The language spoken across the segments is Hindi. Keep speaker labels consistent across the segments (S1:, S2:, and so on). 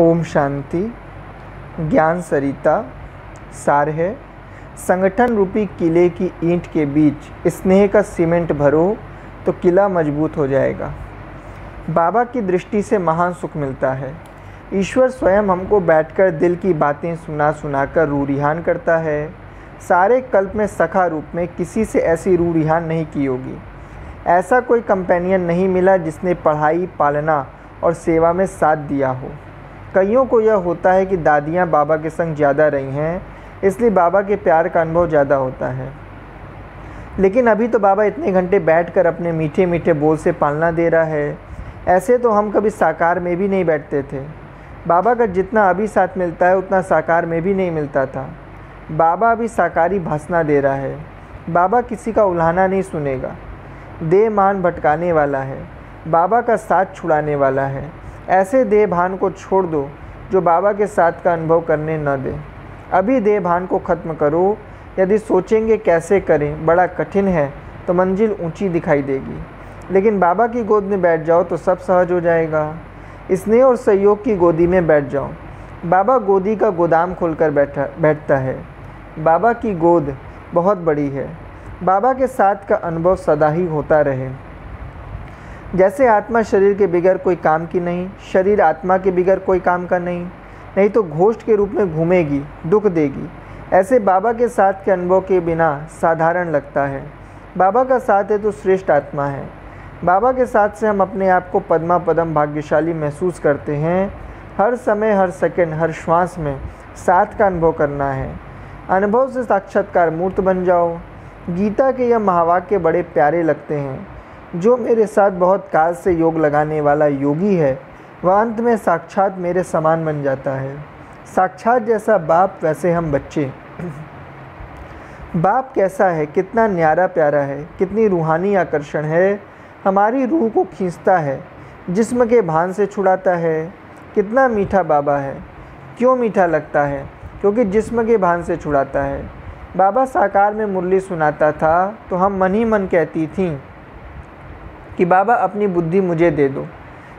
S1: ओम शांति। ज्ञान सरिता सार है। संगठन रूपी किले की ईंट के बीच स्नेह का सीमेंट भरो तो किला मजबूत हो जाएगा। बाबा की दृष्टि से महान सुख मिलता है। ईश्वर स्वयं हमको बैठकर दिल की बातें सुनाकर रूह-रिहान करता है। सारे कल्प में सखा रूप में किसी से ऐसी रूह-रिहान नहीं की होगी। ऐसा कोई कंपेनियन नहीं मिला जिसने पढ़ाई, पालना और सेवा में साथ दिया हो। कईयों को यह होता है कि दादियाँ बाबा के संग ज़्यादा रही हैं, इसलिए बाबा के प्यार का अनुभव ज़्यादा होता है। लेकिन अभी तो बाबा इतने घंटे बैठकर अपने मीठे मीठे बोल से पालना दे रहा है। ऐसे तो हम कभी साकार में भी नहीं बैठते थे। बाबा का जितना अभी साथ मिलता है उतना साकार में भी नहीं मिलता था। बाबा अभी साकारी भाषणा दे रहा है। बाबा किसी का उल्हाना नहीं सुनेगा। देह मान भटकाने वाला है, बाबा का साथ छुड़ाने वाला है। ऐसे देह भान को छोड़ दो जो बाबा के साथ का अनुभव करने न दे। अभी देह भान को ख़त्म करो। यदि सोचेंगे कैसे करें, बड़ा कठिन है, तो मंजिल ऊंची दिखाई देगी। लेकिन बाबा की गोद में बैठ जाओ तो सब सहज हो जाएगा। स्नेह और सहयोग की गोदी में बैठ जाओ। बाबा गोदी का गोदाम खोलकर बैठता है। बाबा की गोद बहुत बड़ी है। बाबा के साथ का अनुभव सदा ही होता रहे। जैसे आत्मा शरीर के बिगर कोई काम की नहीं, शरीर आत्मा के बिगर कोई काम का नहीं तो घोस्ट के रूप में घूमेगी, दुख देगी। ऐसे बाबा के साथ के अनुभव के बिना साधारण लगता है। बाबा का साथ है तो श्रेष्ठ आत्मा है। बाबा के साथ से हम अपने आप को पद्मा पदम भाग्यशाली महसूस करते हैं। हर समय, हर सेकंड, हर श्वास में साथ का अनुभव करना है। अनुभव से साक्षात्कार मूर्त बन जाओ। गीता के यह महावाक्य बड़े प्यारे लगते हैं। जो मेरे साथ बहुत काल से योग लगाने वाला योगी है, वह अंत में साक्षात मेरे समान बन जाता है। साक्षात जैसा बाप वैसे हम बच्चे। बाप कैसा है, कितना न्यारा प्यारा है, कितनी रूहानी आकर्षण है। हमारी रूह को खींचता है, जिस्म के भान से छुड़ाता है। कितना मीठा बाबा है। क्यों मीठा लगता है? क्योंकि जिस्म के भान से छुड़ाता है। बाबा साकार में मुरली सुनाता था तो हम मन ही मन कहती थीं कि बाबा अपनी बुद्धि मुझे दे दो।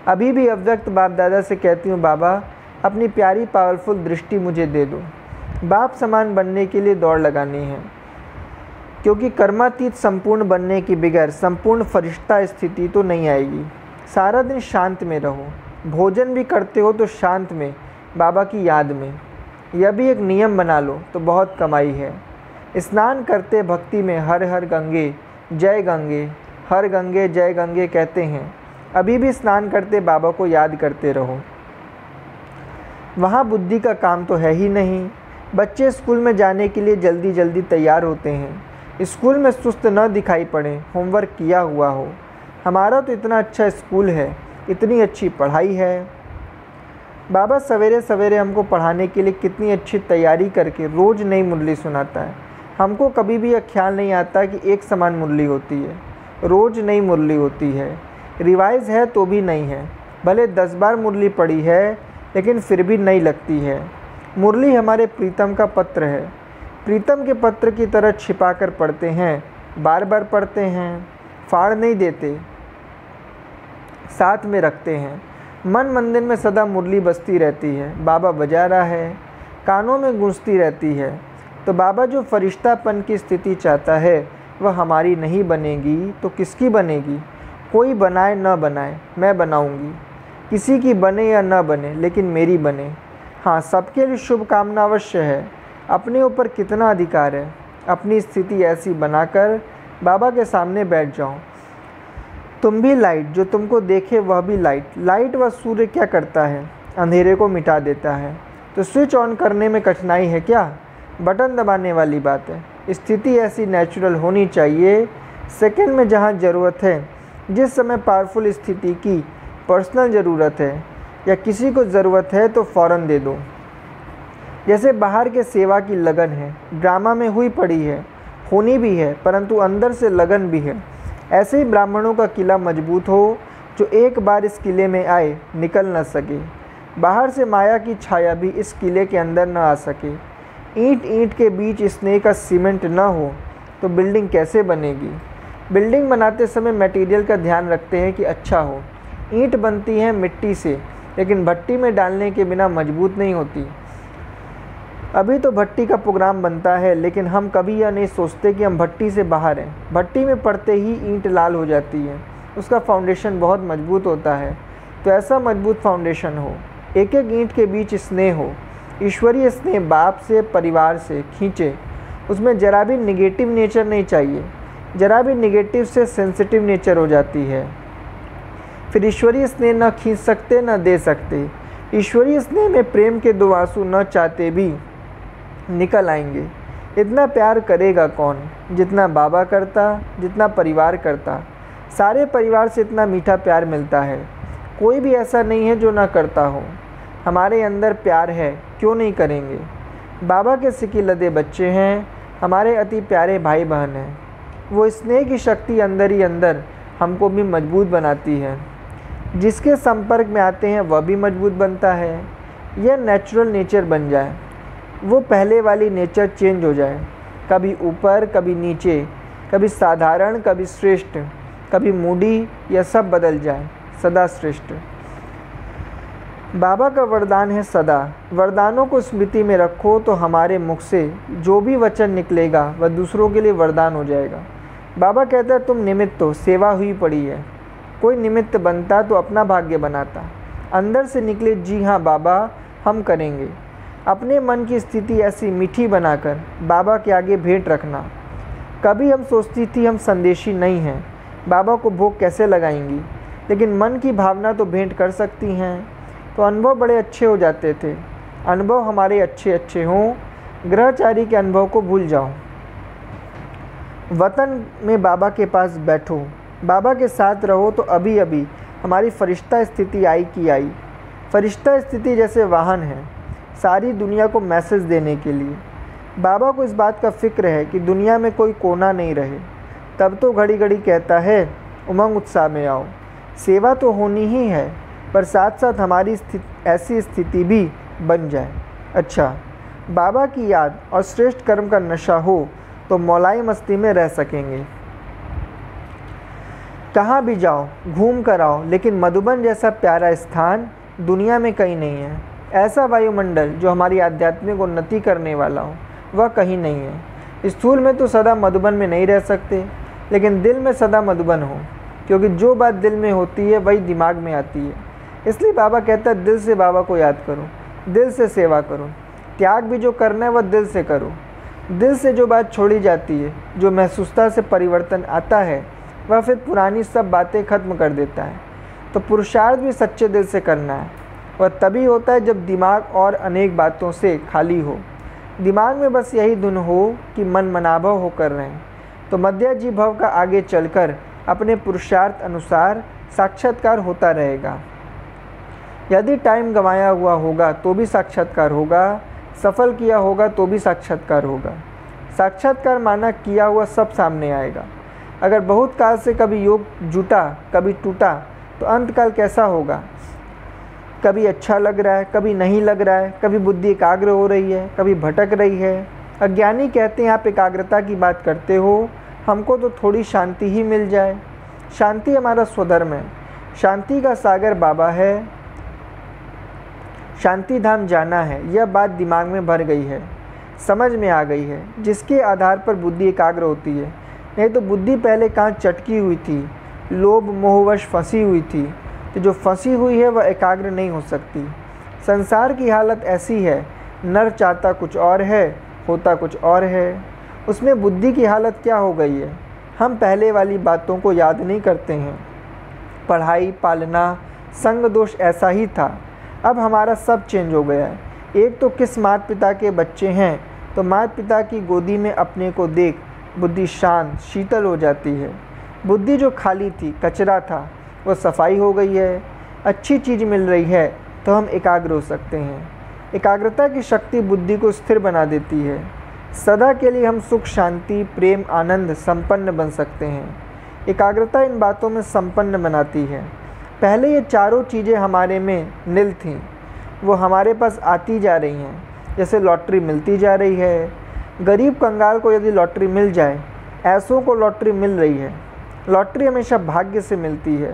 S1: अभी भी अव्यक्त बाप दादा से कहती हूँ, बाबा अपनी प्यारी पावरफुल दृष्टि मुझे दे दो। बाप समान बनने के लिए दौड़ लगानी है, क्योंकि कर्मातीत संपूर्ण बनने की बगैर संपूर्ण फरिश्ता स्थिति तो नहीं आएगी। सारा दिन शांत में रहो। भोजन भी करते हो तो शांत में, बाबा की याद में। यह भी एक नियम बना लो तो बहुत कमाई है। स्नान करते भक्ति में हर हर गंगे जय गंगे, हर गंगे जय गंगे कहते हैं। अभी भी स्नान करते बाबा को याद करते रहो। वहाँ बुद्धि का काम तो है ही नहीं। बच्चे स्कूल में जाने के लिए जल्दी जल्दी तैयार होते हैं। स्कूल में सुस्त न दिखाई पड़े, होमवर्क किया हुआ हो। हमारा तो इतना अच्छा स्कूल है, इतनी अच्छी पढ़ाई है। बाबा सवेरे सवेरे हमको पढ़ाने के लिए कितनी अच्छी तैयारी करके रोज़ नई मुरली सुनाता है। हमको कभी भी यह ख्याल नहीं आता कि एक समान मुरली होती है। रोज़ नई मुरली होती है। रिवाइज है तो भी नहीं है। भले 10 बार मुरली पढ़ी है, लेकिन फिर भी नई लगती है। मुरली हमारे प्रीतम का पत्र है। प्रीतम के पत्र की तरह छिपा कर पढ़ते हैं, बार बार पढ़ते हैं, फाड़ नहीं देते, साथ में रखते हैं। मन मंदिर में सदा मुरली बजती रहती है। बाबा बजा रहा है, कानों में गूंजती रहती है। तो बाबा जो फरिश्तापन की स्थिति चाहता है वह हमारी नहीं बनेगी तो किसकी बनेगी? कोई बनाए न बनाए, मैं बनाऊंगी। किसी की बने या न बने, लेकिन मेरी बने। हाँ, सबके लिए शुभकामना अवश्य है। अपने ऊपर कितना अधिकार है। अपनी स्थिति ऐसी बनाकर बाबा के सामने बैठ जाओ। तुम भी लाइट, जो तुमको देखे वह भी लाइट। लाइट व सूर्य क्या करता है? अंधेरे को मिटा देता है। तो स्विच ऑन करने में कठिनाई है क्या? बटन दबाने वाली बात है। स्थिति ऐसी नेचुरल होनी चाहिए। सेकंड में जहाँ ज़रूरत है, जिस समय पावरफुल स्थिति की पर्सनल ज़रूरत है या किसी को ज़रूरत है तो फ़ौरन दे दो। जैसे बाहर के सेवा की लगन है, ड्रामा में हुई पड़ी है, होनी भी है, परंतु अंदर से लगन भी है। ऐसे ही ब्राह्मणों का किला मजबूत हो, जो एक बार इस किले में आए निकल न सके। बाहर से माया की छाया भी इस किले के अंदर न आ सके। ईंट ईंट के बीच स्नेह का सीमेंट न हो तो बिल्डिंग कैसे बनेगी? बिल्डिंग बनाते समय मटेरियल का ध्यान रखते हैं कि अच्छा हो। ईंट बनती है मिट्टी से, लेकिन भट्टी में डालने के बिना मजबूत नहीं होती। अभी तो भट्टी का प्रोग्राम बनता है, लेकिन हम कभी यह नहीं सोचते कि हम भट्टी से बाहर हैं। भट्टी में पड़ते ही ईंट लाल हो जाती है, उसका फाउंडेशन बहुत मजबूत होता है। तो ऐसा मजबूत फाउंडेशन हो, एक एक ईंट के बीच स्नेह हो, ईश्वरीय स्नेह बाप से परिवार से खींचे। उसमें जरा भी निगेटिव नेचर नहीं चाहिए, जरा भी निगेटिव से सेंसिटिव नेचर हो जाती है। फिर ईश्वरीय स्नेह न खींच सकते न दे सकते। ईश्वरीय स्नेह में प्रेम के दो आंसू न चाहते भी निकल आएंगे। इतना प्यार करेगा कौन जितना बाबा करता, जितना परिवार करता। सारे परिवार से इतना मीठा प्यार मिलता है, कोई भी ऐसा नहीं है जो ना करता हो। हमारे अंदर प्यार है, क्यों नहीं करेंगे। बाबा के सिकी लदे बच्चे हैं, हमारे अति प्यारे भाई बहन हैं। वो स्नेह की शक्ति अंदर ही अंदर हमको भी मजबूत बनाती है। जिसके संपर्क में आते हैं वह भी मजबूत बनता है। यह नेचुरल नेचर बन जाए, वो पहले वाली नेचर चेंज हो जाए, कभी ऊपर कभी नीचे, कभी साधारण कभी श्रेष्ठ, कभी मूडी, यह सब बदल जाए, सदा श्रेष्ठ। बाबा का वरदान है सदा। वरदानों को स्मृति में रखो तो हमारे मुख से जो भी वचन निकलेगा वह दूसरों के लिए वरदान हो जाएगा। बाबा कहता है तुम निमित्त हो, सेवा हुई पड़ी है। कोई निमित्त बनता तो अपना भाग्य बनाता। अंदर से निकले जी हाँ बाबा हम करेंगे। अपने मन की स्थिति ऐसी मीठी बनाकर बाबा के आगे भेंट रखना। कभी हम सोचती थी हम संदेशी नहीं हैं, बाबा को भोग कैसे लगाएंगी, लेकिन मन की भावना तो भेंट कर सकती हैं। तो अनुभव बड़े अच्छे हो जाते थे। अनुभव हमारे अच्छे अच्छे हों, ग्रहचारी के अनुभव को भूल जाओ। वतन में बाबा के पास बैठो, बाबा के साथ रहो तो अभी अभी हमारी फरिश्ता स्थिति आई की आई। फरिश्ता स्थिति जैसे वाहन है सारी दुनिया को मैसेज देने के लिए। बाबा को इस बात का फिक्र है कि दुनिया में कोई कोना नहीं रहे। तब तो घड़ी घड़ी कहता है उमंग उत्साह में आओ। सेवा तो होनी ही है, पर साथ साथ हमारी ऐसी स्थिति भी बन जाए। अच्छा, बाबा की याद और श्रेष्ठ कर्म का नशा हो तो मौलाई मस्ती में रह सकेंगे। कहाँ भी जाओ घूम कर आओ, लेकिन मधुबन जैसा प्यारा स्थान दुनिया में कहीं नहीं है। ऐसा वायुमंडल जो हमारी आध्यात्मिक उन्नति करने वाला हो वह कहीं नहीं है। स्थूल में तो सदा मधुबन में नहीं रह सकते, लेकिन दिल में सदा मधुबन हो, क्योंकि जो बात दिल में होती है वही दिमाग में आती है। इसलिए बाबा कहता है दिल से बाबा को याद करो, दिल से सेवा करो। त्याग भी जो करना है वह दिल से करो। दिल से जो बात छोड़ी जाती है, जो महसूसता से परिवर्तन आता है, वह फिर पुरानी सब बातें खत्म कर देता है। तो पुरुषार्थ भी सच्चे दिल से करना है। वह तभी होता है जब दिमाग और अनेक बातों से खाली हो। दिमाग में बस यही धुन हो कि मन मनाभव होकर रहें, तो मध्याजी भव का आगे चलकर अपने पुरुषार्थ अनुसार साक्षात्कार होता रहेगा। यदि टाइम गंवाया हुआ होगा तो भी साक्षात्कार होगा, सफल किया होगा तो भी साक्षात्कार होगा। साक्षात्कार माना किया हुआ सब सामने आएगा। अगर बहुत काल से कभी योग जुटा कभी टूटा तो अंत काल कैसा होगा। कभी अच्छा लग रहा है, कभी नहीं लग रहा है, कभी बुद्धि एकाग्र हो रही है, कभी भटक रही है। अज्ञानी कहते हैं आप एकाग्रता की बात करते हो, हमको तो थोड़ी शांति ही मिल जाए। शांति हमारा स्वधर्म है। शांति का सागर बाबा है, शांति धाम जाना है। यह बात दिमाग में भर गई है, समझ में आ गई है, जिसके आधार पर बुद्धि एकाग्र होती है। नहीं तो बुद्धि पहले कहाँ चटकी हुई थी, लोभ मोहवश फंसी हुई थी। तो जो फंसी हुई है वह एकाग्र नहीं हो सकती। संसार की हालत ऐसी है, नर चाहता कुछ और है, होता कुछ और है। उसमें बुद्धि की हालत क्या हो गई है, हम पहले वाली बातों को याद नहीं करते हैं। पढ़ाई पालना संग दोष ऐसा ही था, अब हमारा सब चेंज हो गया है। एक तो किस माता पिता के बच्चे हैं, तो माता पिता की गोदी में अपने को देख बुद्धि शांत शीतल हो जाती है। बुद्धि जो खाली थी, कचरा था, वह सफाई हो गई है। अच्छी चीज़ मिल रही है तो हम एकाग्र हो सकते हैं। एकाग्रता की शक्ति बुद्धि को स्थिर बना देती है। सदा के लिए हम सुख शांति प्रेम आनंद संपन्न बन सकते हैं। एकाग्रता इन बातों में संपन्न बनाती है। पहले ये चारों चीज़ें हमारे में नील थीं, वो हमारे पास आती जा रही हैं। जैसे लॉटरी मिलती जा रही है। गरीब कंगाल को यदि लॉटरी मिल जाए, ऐसों को लॉटरी मिल रही है। लॉटरी हमेशा भाग्य से मिलती है।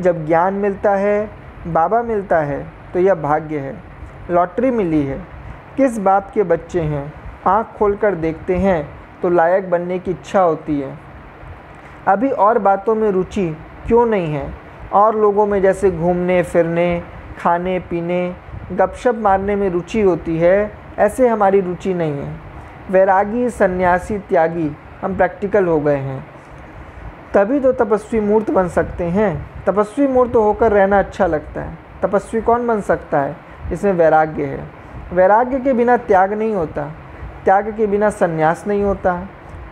S1: जब ज्ञान मिलता है बाबा मिलता है तो यह भाग्य है, लॉटरी मिली है। किस बाप के बच्चे हैं, आँख खोलकर देखते हैं तो लायक बनने की इच्छा होती है। अभी और बातों में रुचि क्यों नहीं है? और लोगों में जैसे घूमने फिरने, खाने पीने, गपशप मारने में रुचि होती है, ऐसे हमारी रुचि नहीं है। वैरागी, सन्यासी, त्यागी हम प्रैक्टिकल हो गए हैं, तभी तो तपस्वी मूर्त बन सकते हैं। तपस्वी मूर्त होकर रहना अच्छा लगता है। तपस्वी कौन बन सकता है? इसमें वैराग्य है। वैराग्य के बिना त्याग नहीं होता, त्याग के बिना सन्यास नहीं होता।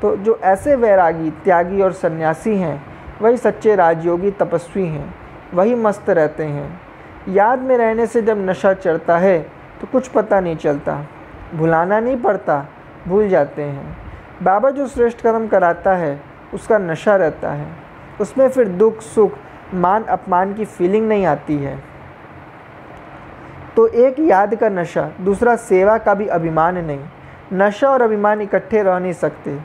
S1: तो जो ऐसे वैरागी, त्यागी और सन्यासी हैं, वही सच्चे राजयोगी तपस्वी हैं, वही मस्त रहते हैं। याद में रहने से जब नशा चढ़ता है तो कुछ पता नहीं चलता, भुलाना नहीं पड़ता, भूल जाते हैं। बाबा जो श्रेष्ठ कर्म कराता है उसका नशा रहता है, उसमें फिर दुख सुख, मान अपमान की फीलिंग नहीं आती है। तो एक याद का नशा, दूसरा सेवा का भी अभिमान नहीं। नशा और अभिमान इकट्ठे रह नहीं सकते।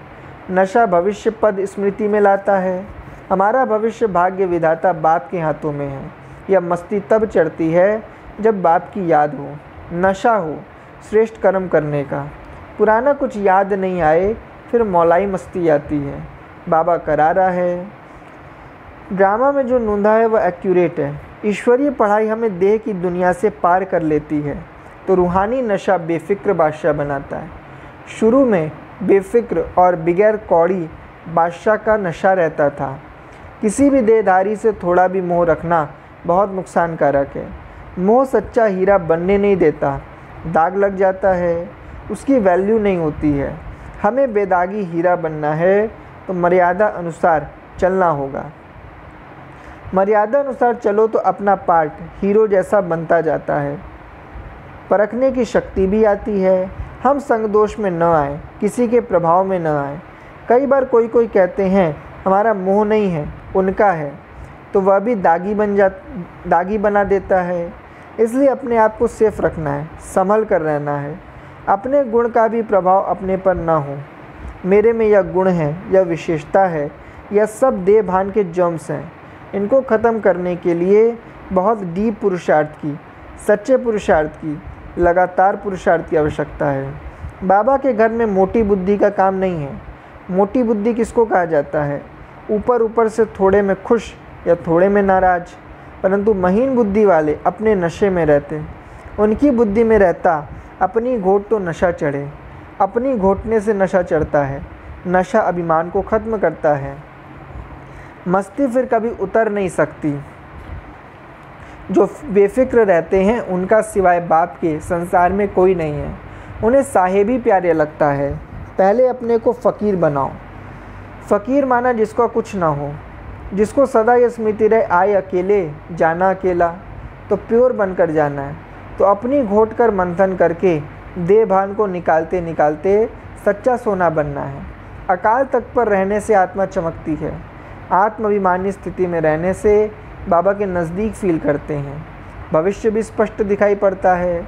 S1: नशा भविष्य पद स्मृति में लाता है। हमारा भविष्य भाग्य विधाता बाप के हाथों में है। यह मस्ती तब चढ़ती है जब बाप की याद हो, नशा हो श्रेष्ठ कर्म करने का। पुराना कुछ याद नहीं आए फिर मौलाई मस्ती आती है। बाबा करारा है। ड्रामा में जो नूंधा है वह एक्यूरेट है। ईश्वरीय पढ़ाई हमें देह की दुनिया से पार कर लेती है, तो रूहानी नशा बेफिक्र बादशाह बनाता है। शुरू में बेफिक्र और बगैर कौड़ी बादशाह का नशा रहता था। किसी भी देहधारी से थोड़ा भी मोह रखना बहुत नुकसानकारक है। मोह सच्चा हीरा बनने नहीं देता, दाग लग जाता है, उसकी वैल्यू नहीं होती है। हमें बेदागी हीरा बनना है तो मर्यादा अनुसार चलना होगा। मर्यादा अनुसार चलो तो अपना पार्ट हीरो जैसा बनता जाता है। परखने की शक्ति भी आती है। हम संग दोष में न आए, किसी के प्रभाव में न आए। कई बार कोई कहते हैं हमारा मोह नहीं है, उनका है, तो वह भी दागी बना देता है। इसलिए अपने आप को सेफ रखना है, संभल कर रहना है। अपने गुण का भी प्रभाव अपने पर न हो। मेरे में यह गुण है, यह विशेषता है, यह सब देह भान के जर्म्स हैं। इनको ख़त्म करने के लिए बहुत डीप पुरुषार्थ की, सच्चे पुरुषार्थ की, लगातार पुरुषार्थ की आवश्यकता है। बाबा के घर में मोटी बुद्धि का काम नहीं है। मोटी बुद्धि किसको कहा जाता है? ऊपर से थोड़े में खुश या थोड़े में नाराज, परंतु महीन बुद्धि वाले अपने नशे में रहते। उनकी बुद्धि में रहता अपनी घोट तो नशा चढ़े। अपनी घोटने से नशा चढ़ता है। नशा अभिमान को ख़त्म करता है। मस्ती फिर कभी उतर नहीं सकती। जो बेफिक्र रहते हैं उनका सिवाय बाप के संसार में कोई नहीं है। उन्हें साहेब ही प्यारे लगता है। पहले अपने को फ़कीर बनाओ। फ़कीर माना जिसका कुछ ना हो, जिसको सदा ये स्मृति रहे आए अकेले जाना अकेला, तो प्योर बनकर जाना है। तो अपनी घोट कर मंथन करके देह भान को निकालते निकालते सच्चा सोना बनना है। अकाल तक पर रहने से आत्मा चमकती है। आत्माभिमानी स्थिति में रहने से बाबा के नज़दीक फील करते हैं। भविष्य भी स्पष्ट दिखाई पड़ता है।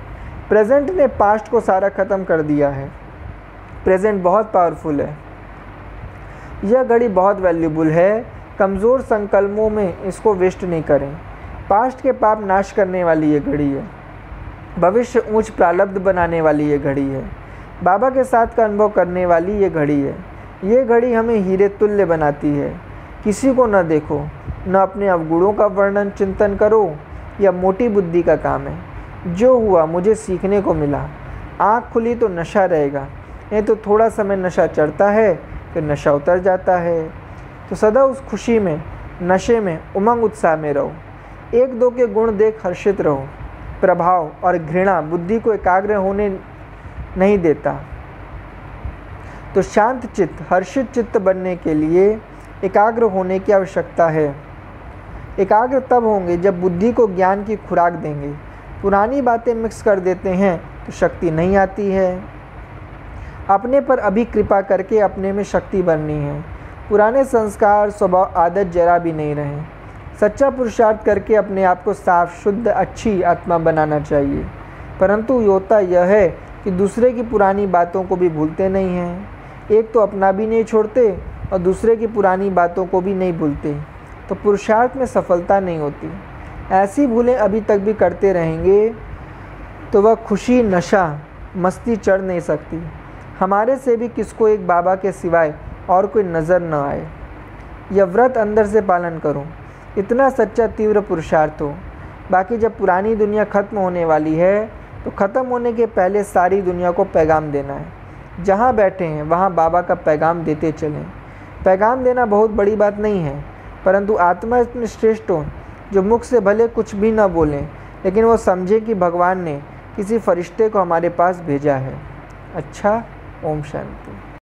S1: प्रेजेंट ने पास्ट को सारा ख़त्म कर दिया है। प्रेजेंट बहुत पावरफुल है। यह घड़ी बहुत वैल्यूबल है। कमज़ोर संकल्पों में इसको वेस्ट नहीं करें। पास्ट के पाप नाश करने वाली ये घड़ी है। भविष्य ऊंच प्रारब्ध बनाने वाली ये घड़ी है। बाबा के साथ का अनुभव करने वाली ये घड़ी है। ये घड़ी हमें हीरे तुल्य बनाती है। किसी को न देखो, न अपने अवगुणों का वर्णन चिंतन करो। यह मोटी बुद्धि का काम है। जो हुआ मुझे सीखने को मिला। आँख खुली तो नशा रहेगा, नहीं तो थोड़ा समय नशा चढ़ता है फिर नशा उतर जाता है। तो सदा उस खुशी में, नशे में, उमंग उत्साह में रहो। एक दो के गुण देख हर्षित रहो। प्रभाव और घृणा बुद्धि को एकाग्र होने नहीं देता। तो शांत चित्त, हर्षित चित्त बनने के लिए एकाग्र होने की आवश्यकता है। एकाग्र तब होंगे जब बुद्धि को ज्ञान की खुराक देंगे। पुरानी बातें मिक्स कर देते हैं तो शक्ति नहीं आती है। अपने पर अभी कृपा करके अपने में शक्ति भरनी है। पुराने संस्कार, स्वभाव, आदत जरा भी नहीं रहे। सच्चा पुरुषार्थ करके अपने आप को साफ, शुद्ध, अच्छी आत्मा बनाना चाहिए। परंतु योता यह है कि दूसरे की पुरानी बातों को भी भूलते नहीं हैं। एक तो अपना भी नहीं छोड़ते और दूसरे की पुरानी बातों को भी नहीं भूलते, तो पुरुषार्थ में सफलता नहीं होती। ऐसी भूलें अभी तक भी करते रहेंगे तो वह खुशी, नशा, मस्ती चढ़ नहीं सकती। हमारे से भी किसको एक बाबा के सिवाय और कोई नज़र न आए। यह व्रत अंदर से पालन करो, इतना सच्चा तीव्र पुरुषार्थ हो। बाकी जब पुरानी दुनिया ख़त्म होने वाली है तो ख़त्म होने के पहले सारी दुनिया को पैगाम देना है। जहाँ बैठे हैं वहाँ बाबा का पैगाम देते चलें। पैगाम देना बहुत बड़ी बात नहीं है, परंतु आत्मा इतनी श्रेष्ठ हो जो मुख से भले कुछ भी न बोलें, लेकिन वो समझे कि भगवान ने किसी फरिश्ते को हमारे पास भेजा है। अच्छा, ओम शांति।